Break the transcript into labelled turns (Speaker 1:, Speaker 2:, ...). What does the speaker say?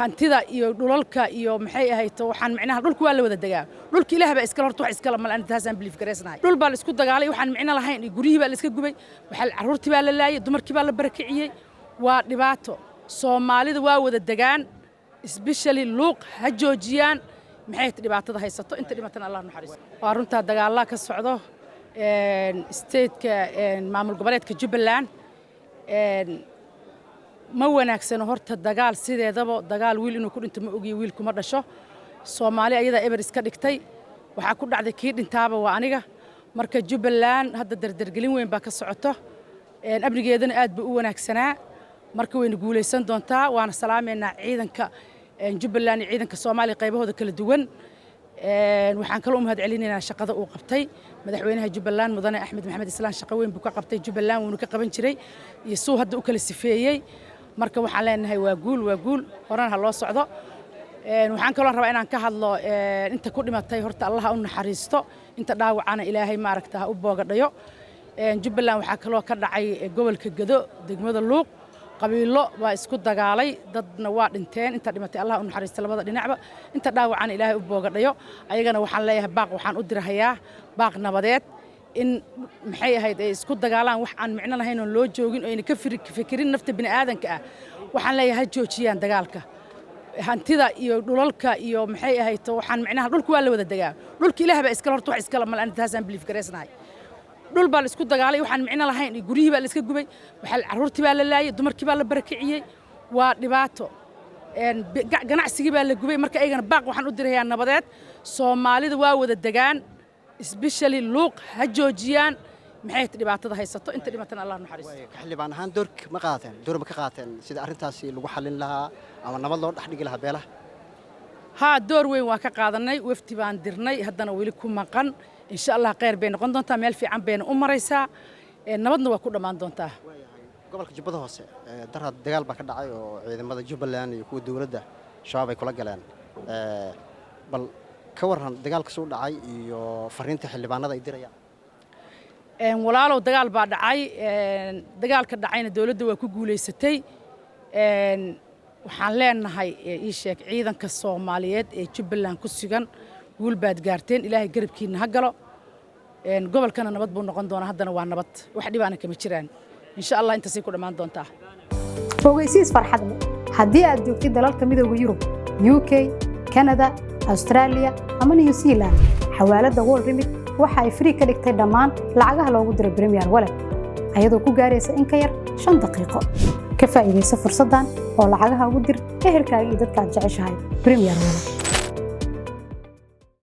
Speaker 1: hantida iyo dhulalka iyo maxay ahayto waxaan micnaha dhulku waa la wada dagaa dhulka ilaahay baa iska horta wax iska mal aan taasaan belief gareysnahay dhul baa la isku dagaalay waxaan micno lahayn guriyihii baa la iska gubay waxa caruurtii baa la laayay dumarkii baa la barakiciyay waa dhibaato Soomaalida waa wada dagaan especially luuq ha joojiyaan maxay dhibaatada haysato inta dhimatana Allah naxariisto waa runta dagaalla ka socdo state-ka maamul goboleedka Jubbaland ma wanaagsano horta dagaal sideedaba dagaal wiil inuu ku dhinto ma ogiyo wiil kuma dhasho Soomaali ayada eber iska dhigtay waxa ku dhacday kii dhintaaba waa aniga marka Jubbaland hadda dardargelin weyn baa ka socoto amnigeedana aad buu u wanaagsanaa marka wayna guuleysan doontaa waana salaameynaa ciidanka Jubbaland iyo ciidanka Soomaaliya qaybahooda kala duwan waxaan kala u mahad celinaynaa shaqada uu qabtay madaxweynaha Jubbaland mudane Axmed Maxamed Islaan shaqo weyn buu ka qabtay Jubbaland wuxuu ka qaban jiray iyo soo hadda u kala sifeeyay marka waxaan leenahay waa guul horaan loo socdo waxaan kaloo rabaa inaan ka hadlo inta ku dhimatay horta Allah u naxariisto inta dhaawacana Ilaahay ma aragtaa u boogadhayo Jubbaland waxa kaloo ka dhacay gobolka Gado degmada Luuq qabiilo waa isku dagaalay dadna waa dhinteen inta dhimatay Allah u naxariisto labada dhinacba inta dhaawacana Ilaahay u boogadhayo ayagana waxaan leeyahay baaq waxaan u dirahayaa baaq nabadeed in maxay ahayd ay isku dagaalaan wax aan micno lahayn oo loo joogin oo ay ka fikirin nafta bini'aadanka ah waxaan leeyahay joojiyaan dagaalka hantida iyo dhulalka iyo maxay ahayd waxaan micnaha dhulku waa la wada dagaa dhulka ilaahay baa iska horta wax iska mal aan taasaan belief gareysnahay dhul baa la isku dagaalay waxaan micno lahayn guriyihii baa la iska gubay waxa caruurtii baa la laayay dumarkii baa la barakiciyay waa dhibaato ganacsigii baa la gubay marka ayagana baaq waxaan u dirayaa nabadeed Soomaalida waa wada dagaan especially luuq ha joojiyaan maxay dhibaatada haysato inta dhimatana Allah naxariisto
Speaker 2: xildhibaan ahaan door ma ka qaateen sida arintaasi lagu xalin lahaa ama nabad loo dhaxdhigi lahaa beelaha
Speaker 1: ha door weyn waa ka qaadanay wafti baan dirnay haddana wali ku maqan insha Allah khayr bay noqon doontaa meel fiican bayna u maraysaa nabadna waa ku dhamaan doontaa
Speaker 2: gobolka Jubbada Hoose darad dagaal baa ka dhacay oo ciidamada Jubbaland iyo kuwa dawladda shabaab ay kula galeen bal ka waran dagaalka soo dhacay iyo fariinta xildhibaanada ay dirayaan
Speaker 1: walaalow dagaal baa dhacay dagaalka dhacayna dawladda waa ku guuleysatay waxaan leenahay ii sheeg ciidanka Soomaaliyeed ee Jubbaland ku sugan guul baad gaarteen Ilaahay garabkiina ha galo gobolkana nabad buu noqon doonaa haddana waa nabad wax dhibaana kama jiraan insha Allah inta sii ku dhamaan doontaa
Speaker 3: fogeysiis farxad leh haddii aad joogtid dalalka midowga Yurub UK Canada Australia ama New Zealand xawaalada World Remit waxa ay free ka dhigtay dhammaan lacagaha loogu diray Premier Wallet ayadoo ku gaaraysa in ka yar 5 daqiiqo ka faa'iideyso fursadan oo lacagaha ugu dir ehelkaaga iyo dadka aad jeceshahay Premier Wallet